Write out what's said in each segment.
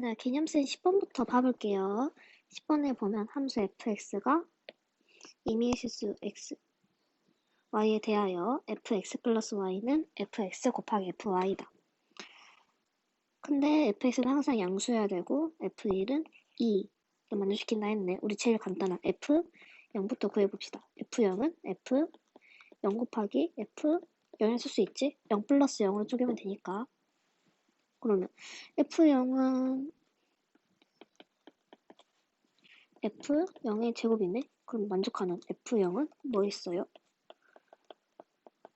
얘들아, 개념센 10번부터 봐볼게요. 10번에 보면 함수 fx가 임의의 실수 x, y에 대하여 fx 플러스 y는 fx 곱하기 fy다. 근데 fx는 항상 양수여야 되고 f1은 2를 만족시킨다 했네. 우리 제일 간단한 f0부터 구해봅시다. f0은 f0 곱하기 f0을 쓸 수 있지? 0 플러스 0으로 쪼개면 되니까. 그러면 f0은 f0의 제곱이네? 그럼 만족하는 f0은 뭐 있어요?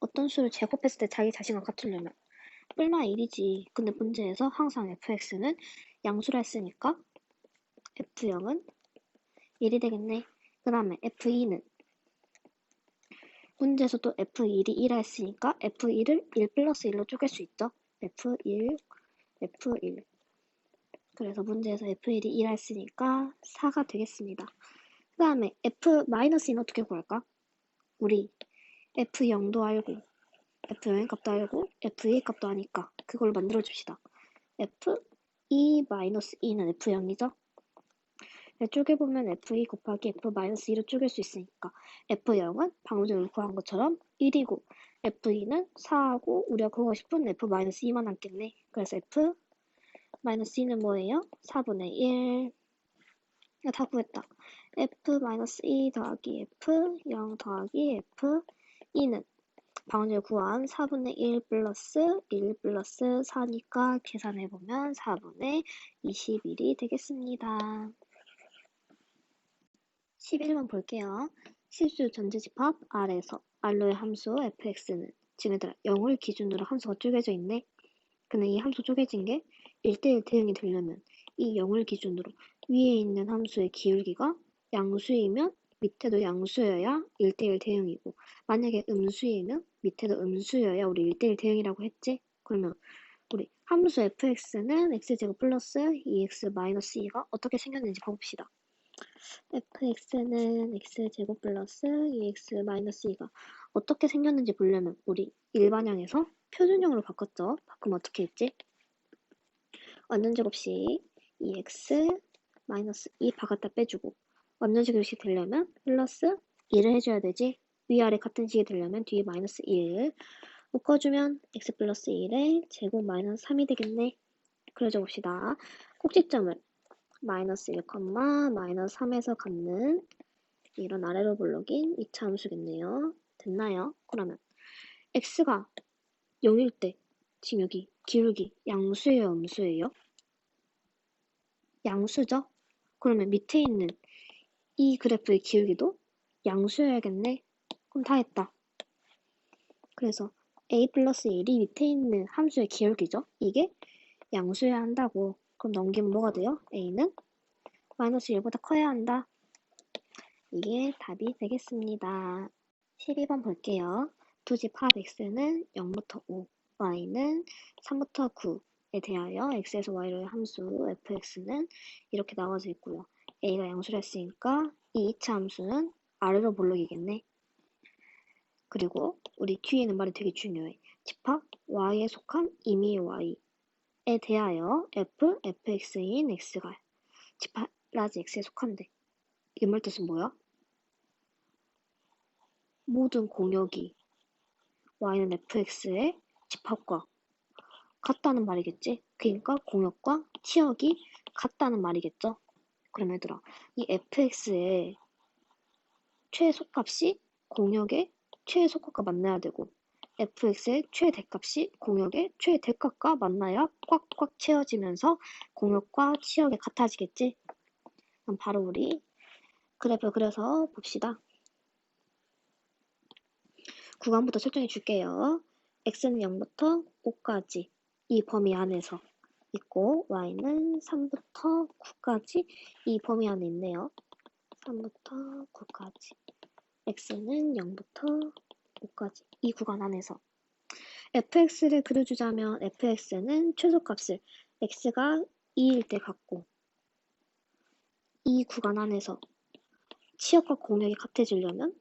어떤 수를 제곱했을 때 자기 자신과 같으려면 뿔마 1이지. 근데 문제에서 항상 fx는 양수라 했으니까 f0은 1이 되겠네. 그 다음에 f2는 문제에서도 f1이 1라 했으니까 f1을 1 플러스 1로 쪼갤 수 있죠. f1, f1. 그래서 문제에서 f1이 1라 했으니까 4가 되겠습니다. 그 다음에 f-2는 어떻게 구할까? 우리 f0도 알고 f0의 값도 알고 f2의 값도 아니까 그걸 만들어줍시다. f2-2는 f0이죠? 쪼개보면 f2 곱하기 f-2로 쪼갤 수 있으니까 f0은 방금 전에 구한 것처럼 1이고 f2는 4하고 우리가 구하고 싶은 f-2만 남겠네. 그래서 f-2는 뭐예요? 4분의 1. 이거 다 구했다. f-2 더하기 f, 0 더하기 f2는 방금 전에 구한 4분의 1 플러스 1 플러스 4니까 계산해보면 4분의 21이 되겠습니다. 11번 볼게요. 실수 전제집합 R에서 R로의 함수 fx는 지금 얘들아 0을 기준으로 함수가 쪼개져 있네. 근데 이 함수 쪼개진 게 1대1 대응이 되려면 이 0을 기준으로 위에 있는 함수의 기울기가 양수이면 밑에도 양수여야 1대1 대응이고 만약에 음수이면 밑에도 음수여야 우리 1대1 대응이라고 했지? 그러면 우리 함수 fx는 x제곱 플러스 2x 마이너스 2가 어떻게 생겼는지 봐봅시다. fx는 x제곱 플러스 2x 마이너스 2가 어떻게 생겼는지 보려면 우리 일반형에서 표준형으로 바꿨죠? 바꾸면 어떻게 했지? 완전제곱식 2x 마이너스 2 바깥다 빼주고 완전제곱식 되려면 플러스 2를 해줘야 되지. 위아래 같은 식이 되려면 뒤에 마이너스 1 묶어주면 x 플러스 1에 제곱 마이너스 3이 되겠네. 그려줘 봅시다. 꼭지점을 마이너스 1, 마이너스 3에서 갖는 이런 아래로 볼록인 2차 함수겠네요. 됐나요? 그러면 x가 0일 때 지금 여기 기울기 양수예요, 음수예요? 양수죠? 그러면 밑에 있는 이 그래프의 기울기도 양수여야겠네. 그럼 다 했다. 그래서 a 플러스 1이 밑에 있는 함수의 기울기죠? 이게 양수여야 한다고. 그럼 넘기면 뭐가 돼요? a는 마이너스 1보다 커야 한다. 이게 답이 되겠습니다. 12번 볼게요. 두집 합 x는 0부터 5, y는 3부터 9에 대하여 x에서 y로의 함수 fx는 이렇게 나와져 있고요. a가 양수를 했으니까 이 2차 함수는 아래로 볼록이겠네. 그리고 우리 뒤에 있는 말이 되게 중요해. 집합 y에 속한 임의의 y에 대하여 fx인 x가 집합 라지 x에 속한데 이 말 뜻은 뭐야? 모든 공역이 y는 fx의 집합과 같다는 말이겠지? 그러니까 공역과 치역이 같다는 말이겠죠? 그럼 얘들아, 이 fx의 최소값이 공역의 최소값과 만나야 되고 fx의 최대값이 공역의 최대값과 만나야 꽉꽉 채워지면서 공역과 치역이 같아지겠지? 그럼 바로 우리 그래프 그려서 봅시다. 구간부터 설정해 줄게요. x는 0부터 5까지 이 범위 안에서 있고 y는 3부터 9까지 이 범위 안에 있네요. 3부터 9까지 x는 0부터 5까지 이 구간 안에서 fx를 그려주자면 fx는 최소값을 x가 2일 때 갖고 이 구간 안에서 치역과 공역이 같아지려면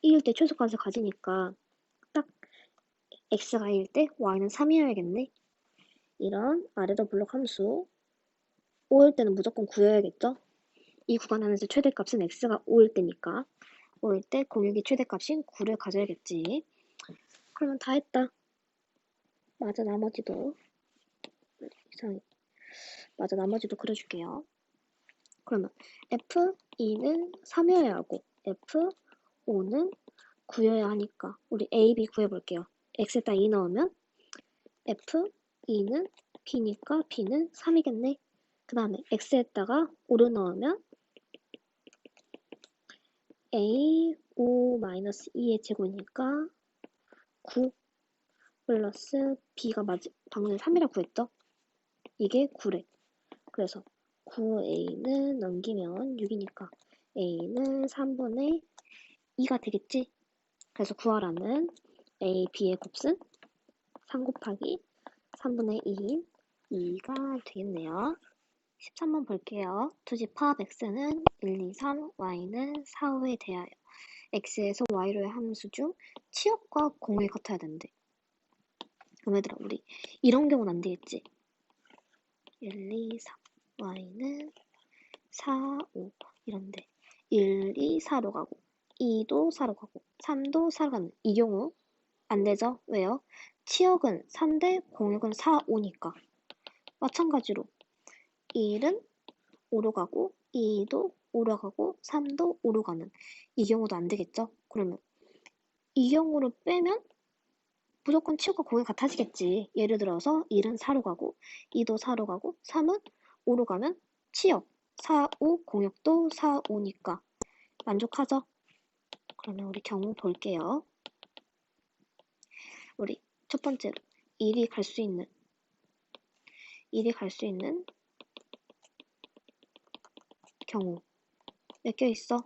2일 때 최소값을 가지니까 딱 x가 2일 때 y는 3이어야겠네. 이런 아래로 블록 함수 5일 때는 무조건 9여야겠죠? 이 구간 안에서 최대값은 x가 5일 때니까 5일 때 공역이 최대값인 9를 가져야겠지. 그러면 다 했다. 맞아, 나머지도 이상해. 맞아, 나머지도 그려줄게요. 그러면 F2는 3여야 하고 F5는 9여야 하니까 우리 A, B 구해볼게요. X에다 2 넣으면 F2는 B니까 B는 3이겠네. 그 다음에 X에다가 5를 넣으면 A5-2의 제곱이니까 9 플러스 B가 방금 3이라고 구했죠? 이게 9래. 그래서 9A는 넘기면 6이니까 A는 3분의 2가 되겠지? 그래서 구하라는 A, B의 곱은 3 곱하기 3분의 2인 2가 되겠네요. 13번 볼게요. 투집합 x는 1, 2, 3, y는 4, 5에 대하여 x에서 y로의 함수 중 치역과 공을 같아야 된대. 그럼 얘들아 우리 이런 경우는 안 되겠지? 1, 2, 3 y는 4, 5 이런데 1, 2, 4로 가고 2도 4로 가고 3도 4로 가는 이 경우 안 되죠? 왜요? 치역은 3대 공역은 4, 5니까 마찬가지로 1은 5로 가고 2도 5로 가고 3도 5로 가는 이 경우도 안 되겠죠? 그러면 이 경우를 빼면 무조건 치역과 공이 같아지겠지. 예를 들어서 1은 4로 가고 2도 4로 가고 3은 5로 가면 치역 4, 5, 공역도 4, 5니까 만족하죠? 그러면 우리 경우 볼게요. 우리 첫 번째로 1이 갈 수 있는 경우 몇 개 있어?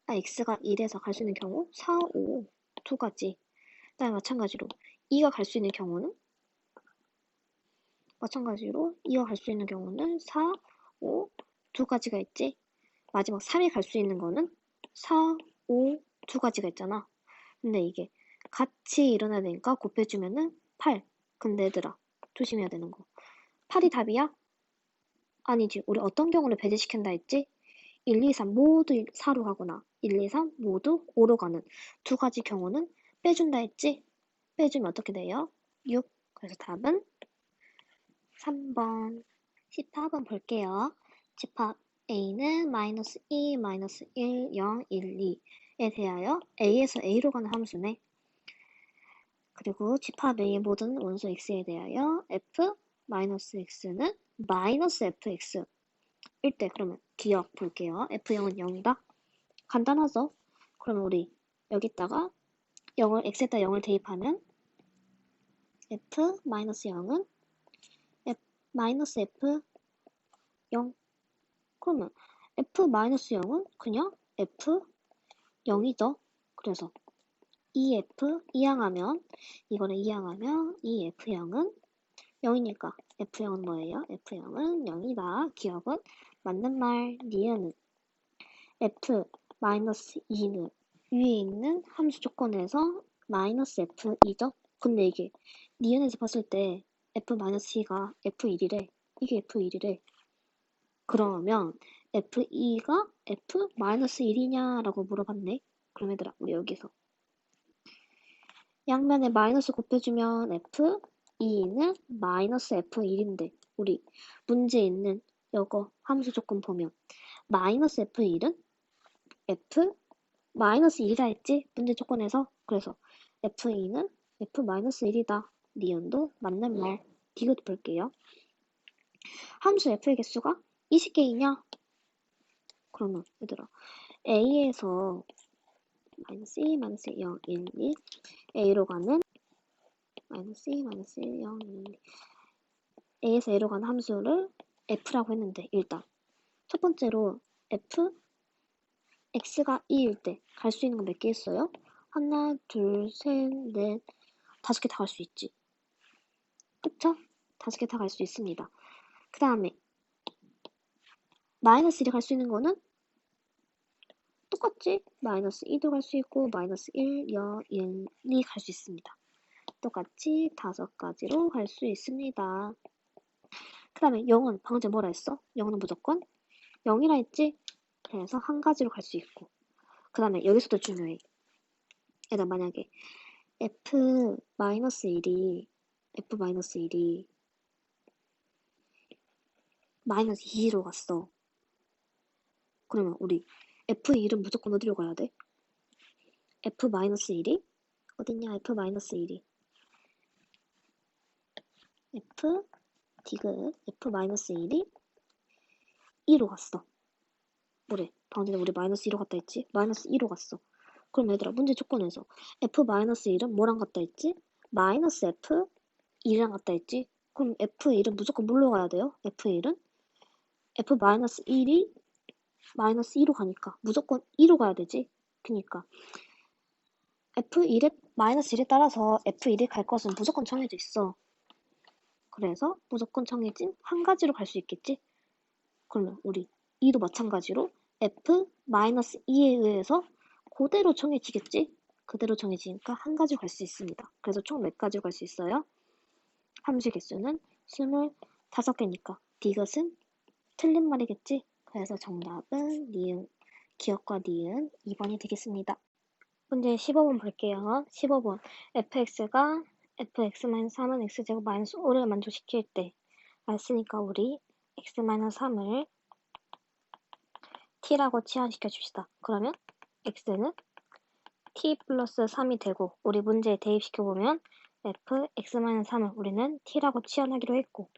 x가 1에서 갈 수 있는 경우 4, 5 두 가지. 그다음에 마찬가지로 2가 갈 수 있는 경우는 4, 5 두 가지가 있지. 마지막 3이 갈 수 있는 거는 4, 5 두 가지가 있잖아. 근데 이게 같이 일어나야 되니까 곱해주면은 8. 근데 얘들아 조심해야 되는 거. 8이 답이야? 아니지. 우리 어떤 경우를 배제시킨다 했지? 1, 2, 3 모두 4로 가거나 1, 2, 3 모두 5로 가는 두 가지 경우는 빼준다 했지? 빼주면 어떻게 돼요? 6. 그래서 답은 3번. 집합은 볼게요. 집합 A는 마이너스 2, 마이너스 1, 0, 1, 2에 대하여 A에서 A로 가는 함수네. 그리고 집합 A의 모든 원소 X에 대하여 F 마이너스 X는 마이너스 FX 일 때 그러면 기억 볼게요. F0은 0이다. 간단하죠? 그러면 우리 여기다가 X에다 0을 대입하면 F-0은 마이너스 F 0. 그러면 F-0은 그냥 F0이죠. 그래서 EF 이항하면 이거를 이항하면 이 F0은 0이니까 F0은 뭐예요? F0은 0이다. 기억은 맞는 말. 니은은 F-2는 위에 있는 함수 조건에서 마이너스 F2죠? 근데 이게 니은에서 봤을 때 F-2가 F1이래. 이게 F1이래. 그러면 F2가 F-1이냐라고 물어봤네. 그럼 얘들아 우리 여기서 양면에 마이너스 곱해주면 F2는 마이너스 F1인데 우리 문제에 있는 이거 함수 조건 보면 마이너스 F1은 F 마이너스 1이라 했지? 문제 조건에서. 그래서 F2는 F-1이다. 니은도 맞는 말. 디귿 볼게요. 함수 F의 개수가 20개이냐? 그러면 얘들아 A에서 마이너스 2, 마이너스 0, 1, 2 A로 가는 마이너스 2, 마이너스 1, 0, 1, 2 A에서 A로 가는 함수를 F라고 했는데 일단 첫 번째로 F X가 2일 때 갈 수 있는 건 몇 개 있어요? 하나, 둘, 셋, 넷, 5개 다 갈 수 있지. 그쵸? 5개 다 갈 수 있습니다. 그 다음에 마이너스 1이 갈 수 있는 거는 똑같지? 마이너스 2도 갈 수 있고 마이너스 1, 0, 1, 2 갈 수 있습니다. 똑같이 5가지로 갈 수 있습니다. 그 다음에 0은 방금 전에 뭐라 했어? 0은 무조건 0이라 했지? 그래서 한 가지로 갈 수 있고. 그 다음에 여기서도 중요해. 얘들아, 만약에 F-1이 마이너스 2로 갔어. 그러면 우리 F1은 무조건 어디로 가야 돼? F-1이 어딨냐? F-1이 F 디귿 F-1이 2로 갔어. 뭐래? 방금 전에 우리 마이너스 2로 갔다 했지? 마이너스 2로 갔어. 그럼 얘들아, 문제 조건에서 F-1은 뭐랑 같다 했지? 마이너스 F2랑 같다 했지? 그럼 F1은 무조건 뭘로 가야 돼요? F1은? F-1이 마이너스 2로 가니까 무조건 2로 가야 되지? 그니까 F1에 마이너스 1에 따라서 F1이 갈 것은 무조건 정해져 있어. 그래서 무조건 정해진 한 가지로 갈 수 있겠지? 그러면 우리 2도 마찬가지로 F-2에 의해서 그대로 정해지겠지? 그대로 정해지니까 한 가지로 갈 수 있습니다. 그래서 총 몇 가지로 갈 수 있어요? 함수 개수는 25개니까 디귿은 틀린 말이겠지? 그래서 정답은 니은, 기억과 니은 2번이 되겠습니다. 문제 15번 볼게요. 15번 fx가 fx-3은 x제곱 마이너스 5를 만족시킬 때 알았으니까 우리 x-3을 t라고 치환시켜 줍시다. 그러면 x는 t 플러스 3이 되고 우리 문제에 대입시켜보면 fx-3을 우리는 t라고 치환하기로 했고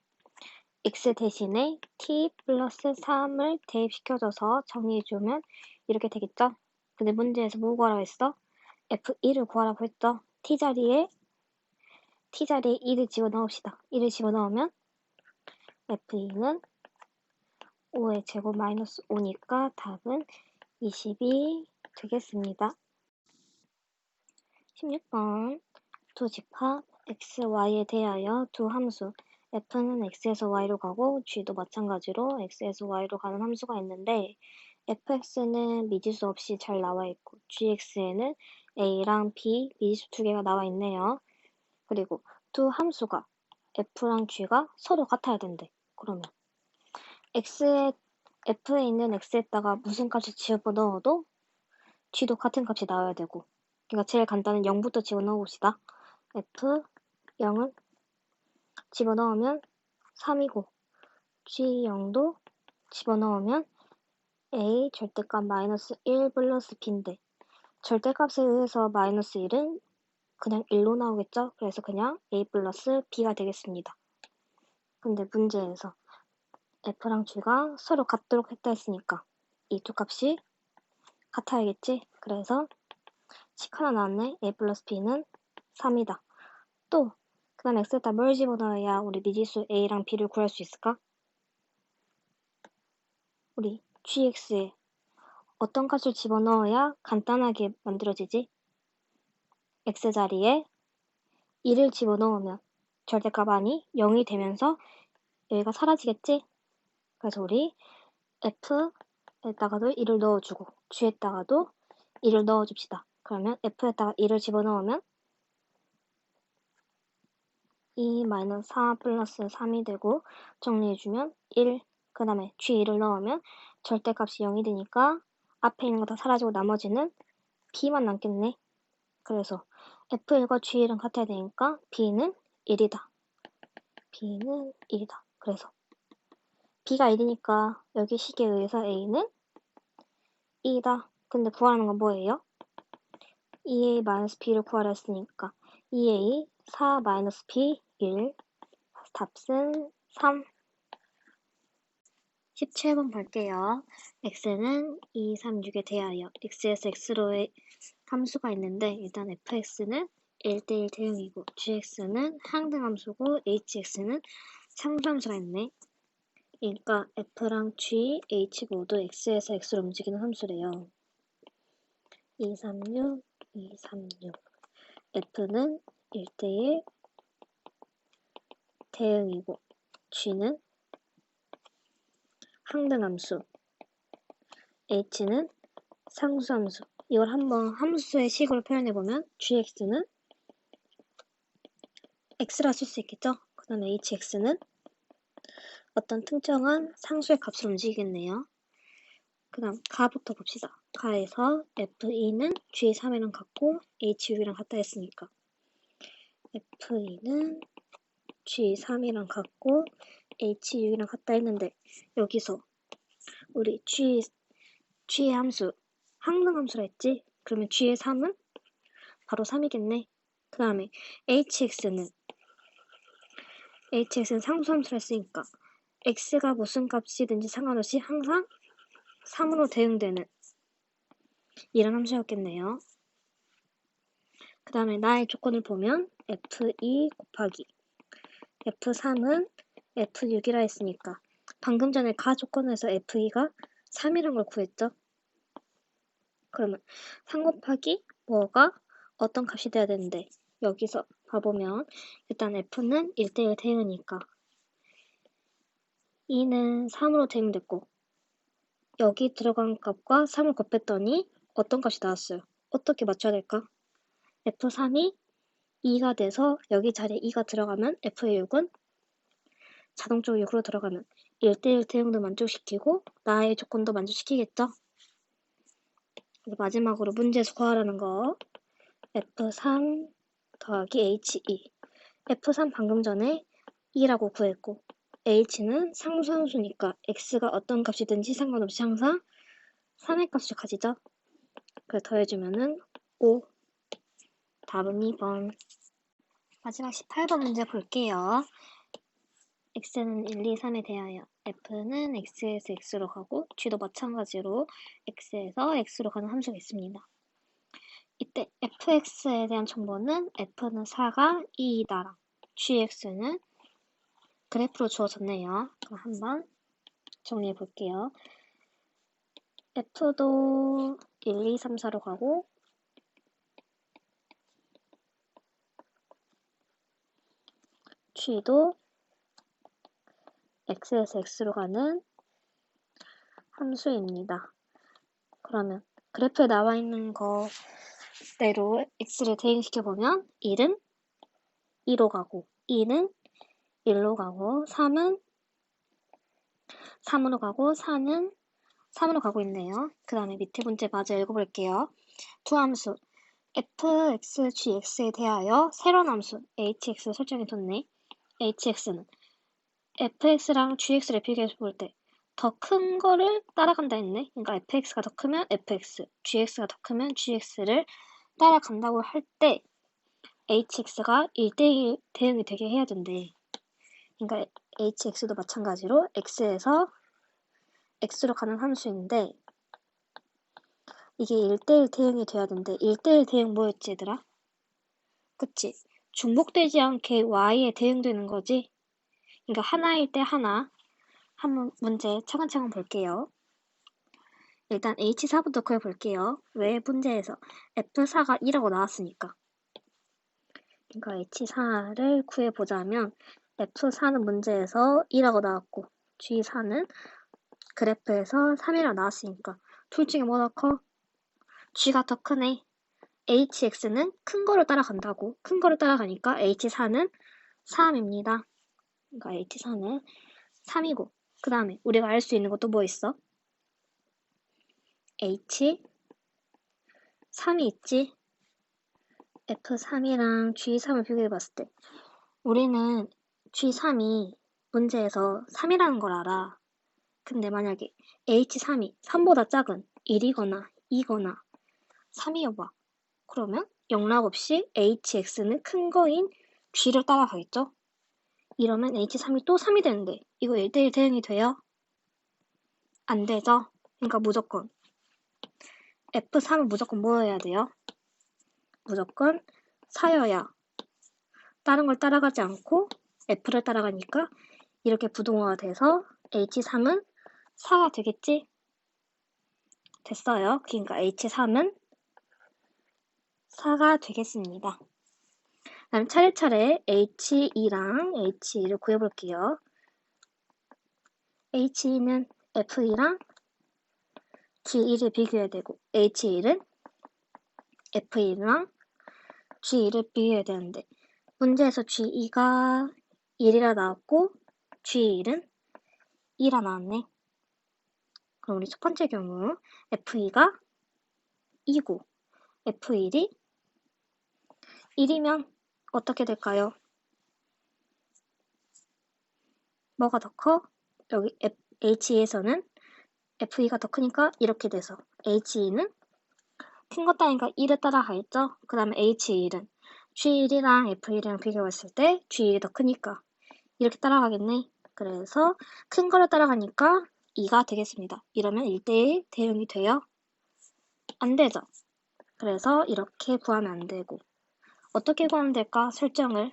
x 대신에 t 플러스 3을 대입시켜줘서 정리해주면 이렇게 되겠죠? 근데 문제에서 뭐 구하라고 했어? f1을 구하라고 했죠? t자리에 2를 집어넣읍시다. 2를 집어넣으면 f2는 5의 제곱 마이너스 5니까 답은 20이 되겠습니다. 16번 두 집합 x, y에 대하여 두 함수 f는 x에서 y로 가고 g도 마찬가지로 x에서 y로 가는 함수가 있는데 fx는 미지수 없이 잘 나와 있고 gx에는 a랑 b 미지수 두 개가 나와 있네요. 그리고 두 함수가 f랑 g가 서로 같아야 된대. 그러면 f에 있는 x에다가 무슨 값을 집어넣어도 g도 같은 값이 나와야 되고 그러니까 제일 간단한 0부터 집어넣어 봅시다. f 0은 집어넣으면 3이고 g 0도 집어넣으면 a 절대값 마이너스 1 플러스 b인데 절대값에 의해서 마이너스 1은 그냥 1로 나오겠죠? 그래서 그냥 a 플러스 b가 되겠습니다. 근데 문제에서 f랑 g가 서로 같도록 했다 했으니까 이 두 값이 같아야겠지? 그래서 식 하나 나왔네. a 플러스 b는 3이다. 또 그 다음 x에다 뭘 집어넣어야 우리 미지수 a랑 b를 구할 수 있을까? 우리 gx에 어떤 값을 집어넣어야 간단하게 만들어지지? x자리에 2를 집어넣으면 절대값 아니 0이 되면서 여기가 사라지겠지? 그래서 우리 f에다가도 1을 넣어주고 g에다가도 1을 넣어줍시다. 그러면 f에다가 1을 집어넣으면 2-4 플러스 3이 되고 정리해주면 1, 그 다음에 g1을 넣으면 절대값이 0이 되니까 앞에 있는 거 다 사라지고 나머지는 b만 남겠네. 그래서 f1과 g1은 같아야 되니까 b는 1이다. b는 1이다. 그래서 b가 1이니까 여기 식에 의해서 a는 2다. 근데 구하는 건 뭐예요? 2a-b를 구하라 했으니까 2a 4-b 1 답은 3. 17번 볼게요. x는 2, 3, 6에 대하여 x에서 x로의 함수가 있는데 일단 fx는 1대1 대응이고 gx는 항등함수고 hx는 상수함수가 있네. 그러니까 f랑 g, h 모두 x에서 x로 움직이는 함수래요. 2, 3, 6, 2, 3, 6 f는 1대1 대응이고 g는 항등함수, h는 상수함수. 이걸 한번 함수의 식으로 표현해보면 gx는 x라 쓸 수 있겠죠? 그 다음에 hx는 어떤 특정한 상수의 값을 움직이겠네요. 그 다음 가부터 봅시다. 가에서 F2는 G3이랑 같고 H6이랑 같다 했으니까 F2는 G3이랑 같고 H6이랑 같다 했는데 여기서 우리 G의 함수 항등 함수라 했지? 그러면 G의 3은 바로 3이겠네. 그 다음에 HX는 상수 함수라 했으니까 X가 무슨 값이든지 상관없이 항상 3으로 대응되는 이런 함수였겠네요. 그 다음에 나의 조건을 보면 F2 곱하기 F3은 F6이라 했으니까 방금 전에 가 조건에서 F2가 3이란 걸 구했죠. 그러면 3 곱하기 뭐가 어떤 값이 돼야 되는데 여기서 봐보면 일단 F는 1대1 대응이니까 2는 3으로 대응됐고 여기 들어간 값과 3을 곱했더니 어떤 값이 나왔어요. 어떻게 맞춰야 될까? F3이 2가 돼서 여기 자리에 2가 들어가면 F의 6은 자동적으로 6으로 들어가면 1대1 대응도 만족시키고 나의 조건도 만족시키겠죠? 그래서 마지막으로 문제에서 구하라는 거 F3 더하기 H2 F3 방금 전에 2라고 구했고 H는 상수함수니까 X가 어떤 값이든지 상관없이 항상 3의 값을 가지죠. 그래서 더해주면은 5 답은 2번. 마지막 18번 문제 볼게요. x는 1, 2, 3에 대하여 f는 x에서 x로 가고 g도 마찬가지로 x에서 x로 가는 함수가 있습니다. 이때 fx에 대한 정보는 f는 4가 2이다랑 gx는 그래프로 주어졌네요. 그럼 한번 정리해 볼게요. f도 1, 2, 3, 4로 가고 g도 x에서 x로 가는 함수입니다. 그러면 그래프에 나와 있는 거대로 x를 대응시켜보면 1은 2로 가고 2는 1로 가고 3은 3으로 가고 4는 3으로 가고 있네요. 그 다음에 밑에 문제 마저 읽어볼게요. 두 함수 fx, gx에 대하여 새로운 함수 hx 설정해뒀네. hx는 fx랑 gx를 비교해서 볼 때 더 큰 거를 따라간다 했네. 그러니까 fx가 더 크면 fx, gx가 더 크면 gx를 따라간다고 할 때 hx가 1대1 대응이 되게 해야 된대. 그러니까 hx도 마찬가지로 x에서 x로 가는 함수인데 이게 1대1 대응이 돼야 된대. 1대1 대응 뭐였지 얘들아? 그치? 중복되지 않게 y에 대응되는 거지? 그러니까 하나일 때 하나. 한번 문제 차근차근 볼게요. 일단 H4부터 구해볼게요. 왜 문제에서 F4가 2라고 나왔으니까. 그러니까 H4를 구해보자면 F4는 문제에서 2라고 나왔고 G4는 그래프에서 3이라고 나왔으니까 둘 중에 뭐가 커? G가 더 크네. HX는 큰 거를 따라간다고. 큰 거를 따라가니까 H4는 3입니다. 그러니까 H4는 3이고 그 다음에 우리가 알 수 있는 것도 뭐 있어? H3이 있지? F3이랑 G3을 비교해봤을 때 우리는 G3이 문제에서 3이라는 걸 알아. 근데 만약에 H3이 3보다 작은 1이거나 2거나 3이어봐. 그러면 영락 없이 HX는 큰 거인 G를 따라가겠죠? 이러면 H3이 또 3이 되는데 이거 1대1 대응이 돼요? 안 되죠? 그러니까 무조건 F3은 무조건 뭐여야 돼요? 무조건 4여야. 다른 걸 따라가지 않고 F를 따라가니까 이렇게 부동화가 돼서 H3은 4가 되겠지? 됐어요. 그러니까 H3은 4가 되겠습니다. 다음 차례차례 H2랑 H2를 구해볼게요. H2는 F2랑 G2를 비교해야 되고 H1은 F1랑 G2를 비교해야 되는데 문제에서 G2가 1이라 나왔고 G1은 2라 나왔네. 그럼 우리 첫 번째 경우 F2가 2고 F1이 1이면 어떻게 될까요? 뭐가 더 커? 여기 H2에서는 F2가 더 크니까 이렇게 돼서 H2는 큰 것 따니까 1을 따라가겠죠? 그 다음에 H1은 G1이랑 F1이랑 비교했을 때 G1이 더 크니까 이렇게 따라가겠네. 그래서 큰 거를 따라가니까 2가 되겠습니다. 이러면 1대1 대응이 돼요? 안 되죠? 그래서 이렇게 구하면 안 되고 어떻게 구하면 될까? 설정을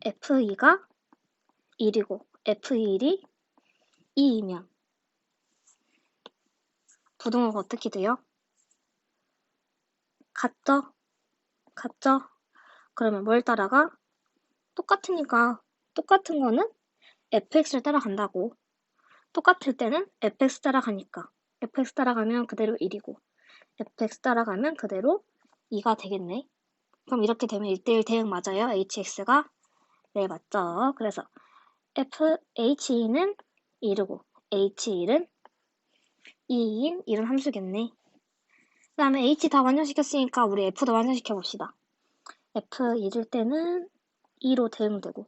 F2가 1이고 F1이 2이면 부등호가 어떻게 돼요? 같죠? 같죠? 그러면 뭘 따라가? 똑같으니까 똑같은 거는 fx를 따라간다고. 똑같을 때는 fx 따라가니까 fx 따라가면 그대로 1이고 fx 따라가면 그대로 2가 되겠네. 그럼 이렇게 되면 1대1 대응 맞아요? hx가? 네, 맞죠. 그래서 h2는 1이고 h1은 2인 이런 함수겠네. 그 다음에 h 다 완전시켰으니까 우리 f도 완전시켜봅시다. f1일 때는 2로 대응되고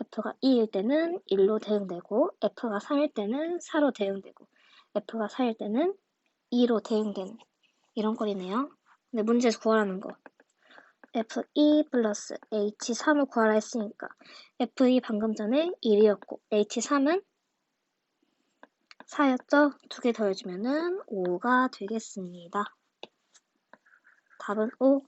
F가 2일 때는 1로 대응되고 F가 3일 때는 4로 대응되고 F가 4일 때는 2로 대응되는 이런 꼴이네요. 근데 문제에서 구하라는 거 F2 플러스 H3을 구하라 했으니까 F2 방금 전에 1이었고 H3은 4였죠? 두 개 더해주면은 5가 되겠습니다. 답은 5.